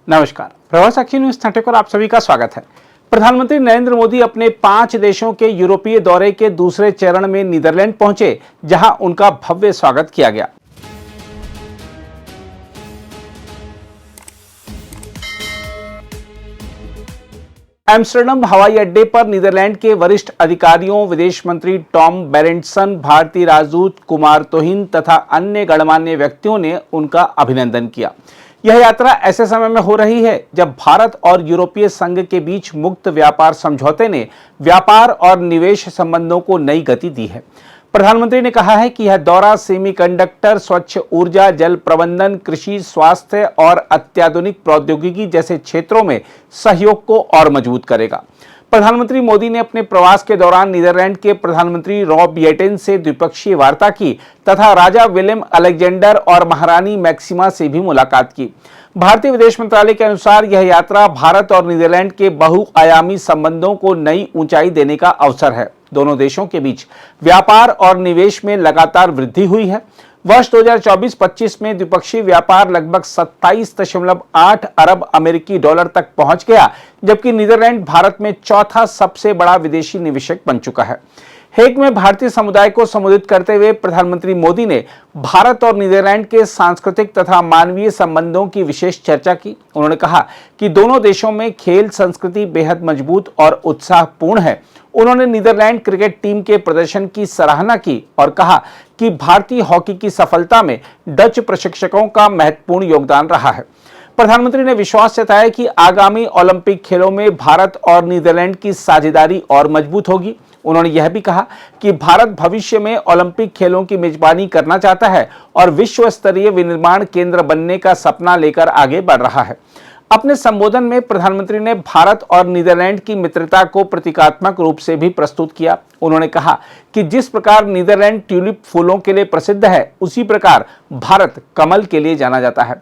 नमस्कार, प्रभात साक्षी न्यूज 30 पर आप सभी का स्वागत है। प्रधानमंत्री नरेंद्र मोदी अपने 5 देशों के यूरोपीय दौरे के दूसरे चरण में नीदरलैंड पहुंचे, जहां उनका भव्य स्वागत किया गया। एम्स्टर्डम हवाई अड्डे पर नीदरलैंड के वरिष्ठ अधिकारियों, विदेश मंत्री टॉम बेरेंटसन, भारतीय राजदूत कुमार तोहिन तथा अन्य गणमान्य व्यक्तियों ने उनका अभिनंदन किया। यह यात्रा ऐसे समय में हो रही है जब भारत और यूरोपीय संघ के बीच मुक्त व्यापार समझौते ने व्यापार और निवेश संबंधों को नई गति दी है। प्रधानमंत्री ने कहा है कि यह दौरा सेमीकंडक्टर, स्वच्छ ऊर्जा, जल प्रबंधन, कृषि, स्वास्थ्य और अत्याधुनिक प्रौद्योगिकी जैसे क्षेत्रों में सहयोग को और मजबूत करेगा। प्रधानमंत्री मोदी ने अपने प्रवास के दौरान नीदरलैंड के प्रधानमंत्री रॉब येटेन से द्विपक्षीय वार्ता की तथा राजा विलियम अलेक्जेंडर और महारानी मैक्सिमा से भी मुलाकात की। भारतीय विदेश मंत्रालय के अनुसार यह यात्रा भारत और नीदरलैंड के बहुआयामी संबंधों को नई ऊंचाई देने का अवसर है। दोनों देशों के बीच व्यापार और निवेश में लगातार वृद्धि हुई है। वर्ष 2024-25 में द्विपक्षीय व्यापार लगभग 27.8 अरब अमेरिकी डॉलर तक पहुंच गया, जबकि नीदरलैंड भारत में चौथा सबसे बड़ा विदेशी निवेशक बन चुका है। हेग में भारतीय समुदाय को संबोधित करते हुए प्रधानमंत्री मोदी ने भारत और नीदरलैंड के सांस्कृतिक तथा मानवीय संबंधों की विशेष चर्चा की। उन्होंने कहा कि दोनों देशों में खेल संस्कृति बेहद मजबूत और उत्साहपूर्ण है। उन्होंने नीदरलैंड क्रिकेट टीम के प्रदर्शन की सराहना की और कहा कि भारतीय हॉकी की सफलता में डच प्रशिक्षकों का महत्वपूर्ण योगदान रहा है। प्रधानमंत्री ने विश्वास जताया कि आगामी ओलंपिक खेलों में भारत और नीदरलैंड की साझेदारी और मजबूत होगी। उन्होंने यह भी कहा कि भारत भविष्य में ओलंपिक खेलों की मेजबानी करना चाहता है और विश्व स्तरीय विनिर्माण केंद्र बनने का सपना लेकर आगे बढ़ रहा है। अपने संबोधन में प्रधानमंत्री ने भारत और नीदरलैंड की मित्रता को प्रतीकात्मक रूप से भी प्रस्तुत किया। उन्होंने कहा कि जिस प्रकार नीदरलैंड ट्यूलिप फूलों के लिए प्रसिद्ध है, उसी प्रकार भारत कमल के लिए जाना जाता है।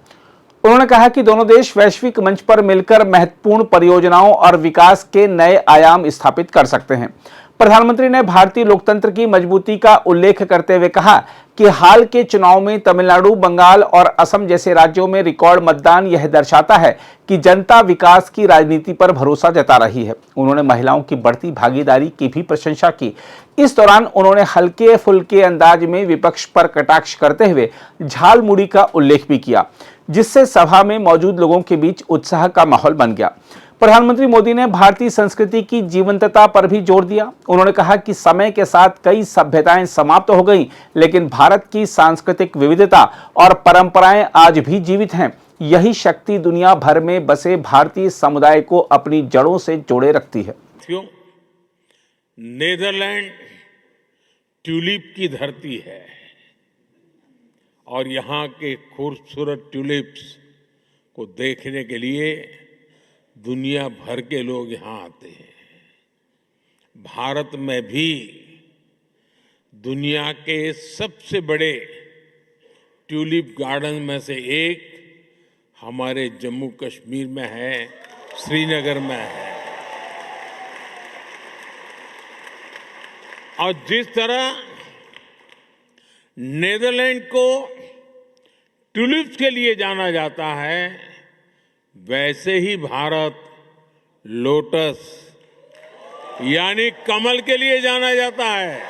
उन्होंने कहा कि दोनों देश वैश्विक मंच पर मिलकर महत्वपूर्ण परियोजनाओं और विकास के नए आयाम स्थापित कर सकते हैं। प्रधानमंत्री ने भारतीय लोकतंत्र की मजबूती का उल्लेख करते हुए कहा कि हाल के चुनाव में तमिलनाडु, बंगाल और असम जैसे राज्यों में रिकॉर्ड मतदान यह दर्शाता है कि जनता विकास की राजनीति पर भरोसा जता रही है। उन्होंने महिलाओं की बढ़ती भागीदारी की भी प्रशंसा की। इस दौरान उन्होंने हल्के फुल्के अंदाज में विपक्ष पर कटाक्ष करते हुए झालमुड़ी का उल्लेख भी किया, जिससे सभा में मौजूद लोगों के बीच उत्साह का माहौल बन गया। प्रधानमंत्री मोदी ने भारतीय संस्कृति की जीवंतता पर भी जोर दिया। उन्होंने कहा कि समय के साथ कई सभ्यताएं समाप्त हो गईं, लेकिन भारत की सांस्कृतिक विविधता और परंपराएं आज भी जीवित हैं। यही शक्ति दुनिया भर में बसे भारतीय समुदाय को अपनी जड़ों से जोड़े रखती है। नीदरलैंड ट्यूलिप की धरती है और यहाँ के खूबसूरत ट्यूलिप्स को देखने के लिए दुनिया भर के लोग यहाँ आते हैं। भारत में भी दुनिया के सबसे बड़े ट्यूलिप गार्डन में से एक हमारे जम्मू कश्मीर में है, श्रीनगर में है। और जिस तरह नीदरलैंड को ट्यूलिप्स के लिए जाना जाता है, वैसे ही भारत लोटस यानी कमल के लिए जाना जाता है।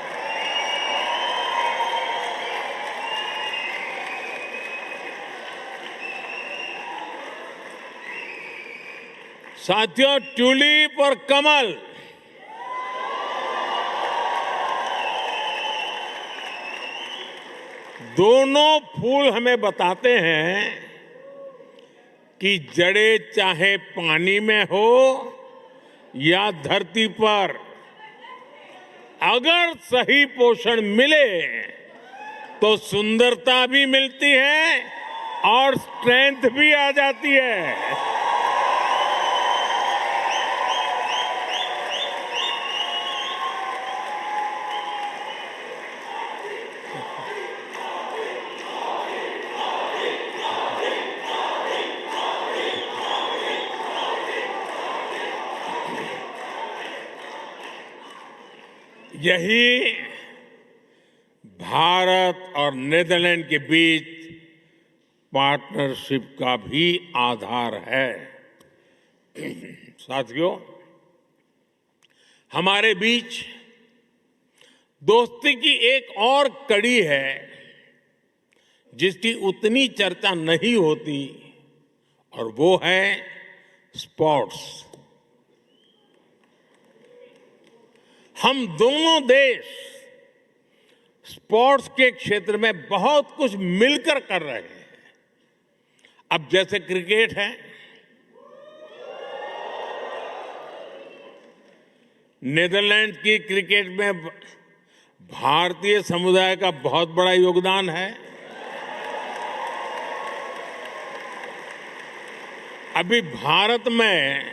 साथियों, ट्यूलिप और कमल दोनों फूल हमें बताते हैं कि जड़ें चाहे पानी में हो या धरती पर, अगर सही पोषण मिले तो सुंदरता भी मिलती है और स्ट्रेंथ भी आ जाती है। यही भारत और नीदरलैंड के बीच पार्टनरशिप का भी आधार है। साथियों, हमारे बीच दोस्ती की एक और कड़ी है जिसकी उतनी चर्चा नहीं होती, और वो है स्पोर्ट्स। हम दोनों देश स्पोर्ट्स के क्षेत्र में बहुत कुछ मिलकर कर रहे हैं। अब जैसे क्रिकेट है, नीदरलैंड की क्रिकेट में भारतीय समुदाय का बहुत बड़ा योगदान है। अभी भारत में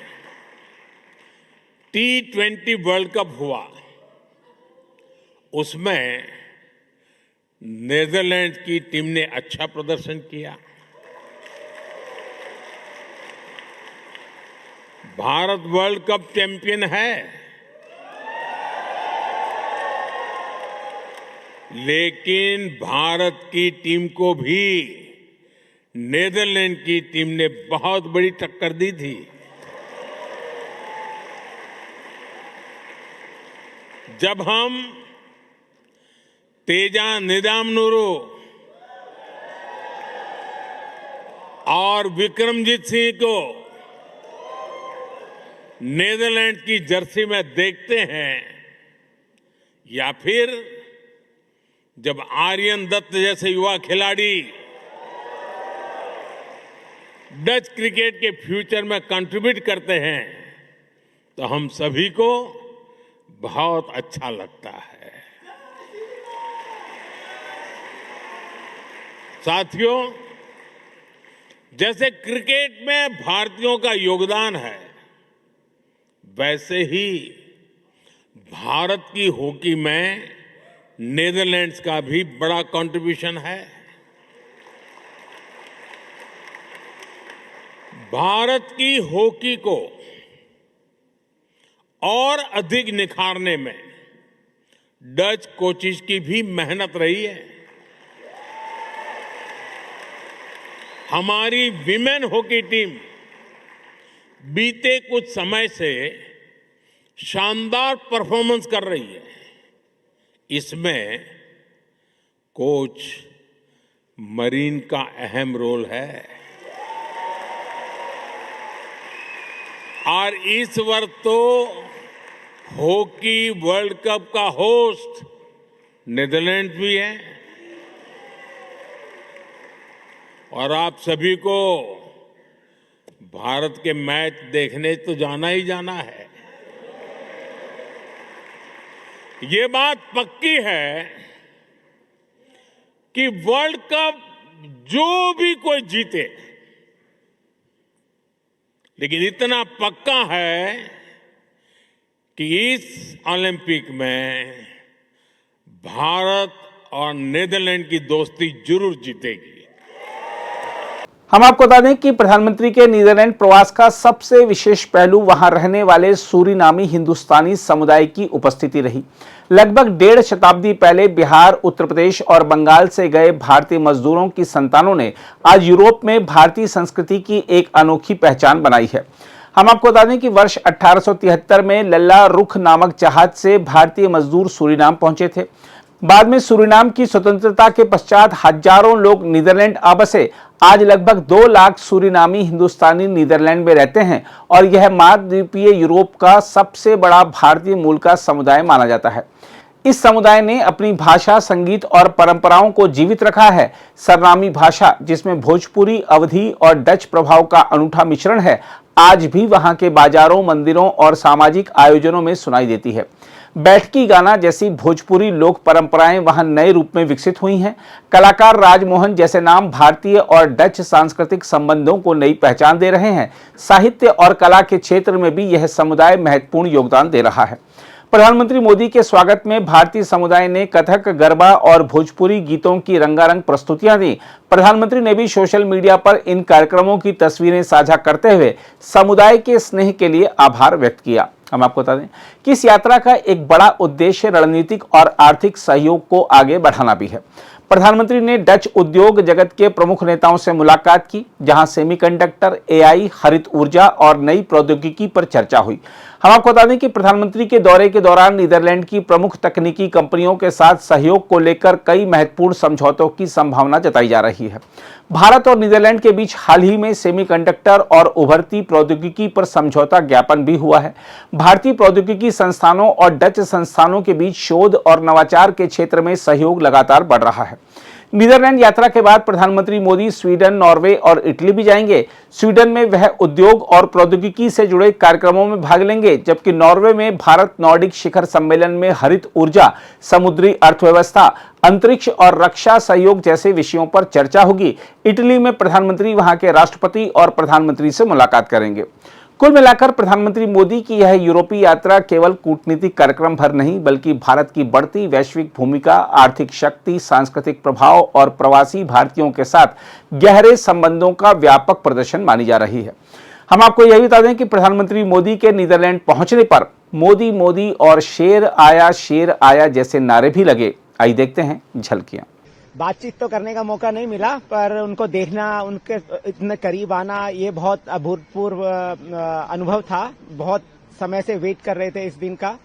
T20 वर्ल्ड कप हुआ, उसमें नीदरलैंड की टीम ने अच्छा प्रदर्शन किया। भारत वर्ल्ड कप चैंपियन है, लेकिन भारत की टीम को भी नीदरलैंड की टीम ने बहुत बड़ी टक्कर दी थी। जब हम तेजा निदामनुरू और विक्रमजीत सिंह को नीदरलैंड की जर्सी में देखते हैं, या फिर जब आर्यन दत्त जैसे युवा खिलाड़ी डच क्रिकेट के फ्यूचर में कंट्रीब्यूट करते हैं, तो हम सभी को बहुत अच्छा लगता है। साथियों, जैसे क्रिकेट में भारतीयों का योगदान है, वैसे ही भारत की हॉकी में नीदरलैंड्स का भी बड़ा कंट्रीब्यूशन है। भारत की हॉकी को और अधिक निखारने में डच कोचिज की भी मेहनत रही है। हमारी विमेन हॉकी टीम बीते कुछ समय से शानदार परफॉर्मेंस कर रही है। इसमें कोच मरीन का अहम रोल है, और इस वर्ष तो हॉकी वर्ल्ड कप का होस्ट नीदरलैंड भी है, और आप सभी को भारत के मैच देखने तो जाना ही जाना है। ये बात पक्की है कि वर्ल्ड कप जो भी कोई जीते, लेकिन इतना पक्का है कि इस ओलंपिक में भारत और नीदरलैंड की दोस्ती जरूर जीतेगी। हम आपको बता दें कि प्रधानमंत्री के नीदरलैंड प्रवास का सबसे विशेष पहलू वहां रहने वाले सूरीनामी हिंदुस्तानी समुदाय की उपस्थिति रही। लगभग 1.5 शताब्दी पहले बिहार, उत्तर प्रदेश और बंगाल से गए भारतीय मजदूरों की संतानों ने आज यूरोप में भारतीय संस्कृति की एक अनोखी पहचान बनाई है। हम आपको बता दें कि वर्ष 1873 में लल्ला रुख नामक जहाज से भारतीय मजदूर सूरीनाम पहुंचे थे। बाद में सूरीनाम की स्वतंत्रता के पश्चात हजारों लोग नीदरलैंड आ बसे। आज लगभग 2 लाख सूरीनामी हिंदुस्तानी नीदरलैंड में रहते हैं और यह महाद्वीपीय यूरोप का सबसे बड़ा भारतीय मूल का समुदाय माना जाता है। इस समुदाय ने अपनी भाषा, संगीत और परंपराओं को जीवित रखा है। सरनामी भाषा, जिसमें भोजपुरी, अवधी और डच प्रभाव का अनूठा मिश्रण है, आज भी वहां के बाजारों, मंदिरों और सामाजिक आयोजनों में सुनाई देती है। बैठकी गाना जैसी भोजपुरी लोक परंपराएं वहां नए रूप में विकसित हुई हैं। कलाकार राजमोहन जैसे नाम भारतीय और डच सांस्कृतिक संबंधों को नई पहचान दे रहे हैं। साहित्य और कला के क्षेत्र में भी यह समुदाय महत्वपूर्ण योगदान दे रहा है। प्रधानमंत्री मोदी के स्वागत में भारतीय समुदाय ने कथक, गरबा और भोजपुरी गीतों की रंगारंग प्रस्तुतियां दी। प्रधानमंत्री ने भी सोशल मीडिया पर इन कार्यक्रमों की तस्वीरें साझा करते हुए समुदाय के स्नेह के लिए आभार व्यक्त किया। हम आपको बता दें कि इस यात्रा का एक बड़ा उद्देश्य रणनीतिक और आर्थिक सहयोग को आगे बढ़ाना भी है। प्रधानमंत्री ने डच उद्योग जगत के प्रमुख नेताओं से मुलाकात की, जहां सेमीकंडक्टर, एआई, हरित ऊर्जा और नई प्रौद्योगिकी पर चर्चा हुई। हम आपको बता दें कि प्रधानमंत्री के दौरे के दौरान नीदरलैंड की प्रमुख तकनीकी कंपनियों के साथ सहयोग को लेकर कई महत्वपूर्ण समझौतों की संभावना जताई जा रही है। भारत और नीदरलैंड के बीच हाल ही में सेमीकंडक्टर और उभरती प्रौद्योगिकी पर समझौता ज्ञापन भी हुआ है। भारतीय प्रौद्योगिकी संस्थानों और डच संस्थानों के बीच शोध और नवाचार के क्षेत्र में सहयोग लगातार बढ़ रहा है। नीदरलैंड यात्रा के बाद प्रधानमंत्री मोदी स्वीडन, नॉर्वे और इटली भी जाएंगे। स्वीडन में वह उद्योग और प्रौद्योगिकी से जुड़े कार्यक्रमों में भाग लेंगे, जबकि नॉर्वे में भारत नॉर्डिक शिखर सम्मेलन में हरित ऊर्जा, समुद्री अर्थव्यवस्था, अंतरिक्ष और रक्षा सहयोग जैसे विषयों पर चर्चा होगी। इटली में प्रधानमंत्री वहां के राष्ट्रपति और प्रधानमंत्री से मुलाकात करेंगे। कुल मिलाकर प्रधानमंत्री मोदी की यह यूरोपीय यात्रा केवल कूटनीतिक कार्यक्रम भर नहीं, बल्कि भारत की बढ़ती वैश्विक भूमिका, आर्थिक शक्ति, सांस्कृतिक प्रभाव और प्रवासी भारतीयों के साथ गहरे संबंधों का व्यापक प्रदर्शन मानी जा रही है। हम आपको यह भी बता दें कि प्रधानमंत्री मोदी के नीदरलैंड पहुंचने पर मोदी मोदी और शेर आया जैसे नारे भी लगे। आइए देखते हैं झलकियां। बातचीत तो करने का मौका नहीं मिला, पर उनको देखना, उनके इतने करीब आना, ये बहुत अभूतपूर्व अनुभव था। बहुत समय से वेट कर रहे थे इस दिन का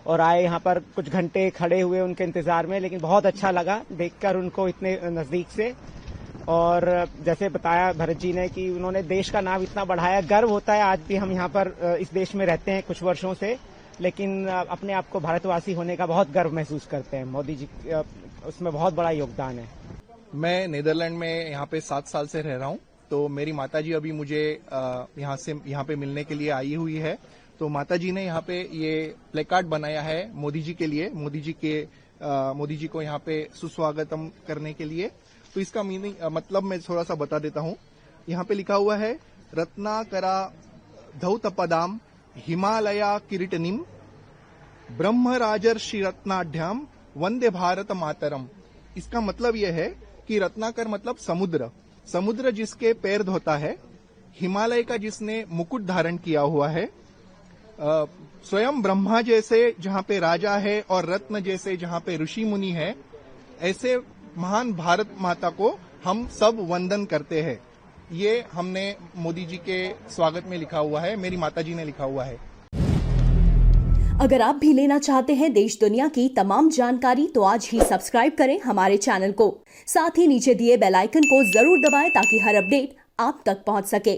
और आए यहाँ पर, कुछ घंटे खड़े हुए उनके इंतजार में, लेकिन बहुत अच्छा लगा देखकर उनको इतने नजदीक से। और जैसे बताया भरत जी ने कि उन्होंने देश का नाम इतना बढ़ाया, गर्व होता है। आज भी हम यहाँ पर इस देश में रहते हैं कुछ वर्षों से, लेकिन अपने आप को भारतवासी होने का बहुत गर्व महसूस करते हैं। मोदी जी उसमें बहुत बड़ा योगदान है। मैं नीदरलैंड में यहाँ पे 7 साल से रह रहा हूँ, तो मेरी माताजी अभी मुझे यहाँ पे मिलने के लिए आई हुई है। तो माताजी ने यहाँ पे ये प्लेकार्ड बनाया है मोदी जी के लिए, मोदी जी को यहाँ पे सुस्वागतम करने के लिए। तो इसका मीनिंग मतलब मैं थोड़ा सा बता देता हूँ। यहाँ पे लिखा हुआ है रत्नाकरा धौतपदाम हिमालया किरीटनिम ब्रह्मराजर्षि रत्नाढ्याम वंदे भारत मातरम। इसका मतलब यह है कि रत्नाकर मतलब समुद्र जिसके पैर धोता है, हिमालय का जिसने मुकुट धारण किया हुआ है, स्वयं ब्रह्मा जैसे जहां पे राजा है और रत्न जैसे जहां पे ऋषि मुनि है, ऐसे महान भारत माता को हम सब वंदन करते हैं। ये हमने मोदी जी के स्वागत में लिखा हुआ है, मेरी माताजी ने लिखा हुआ है। अगर आप भी लेना चाहते हैं देश दुनिया की तमाम जानकारी, तो आज ही सब्सक्राइब करें हमारे चैनल को। साथ ही नीचे दिए बेल आइकन को जरूर दबाएं ताकि हर अपडेट आप तक पहुंच सके।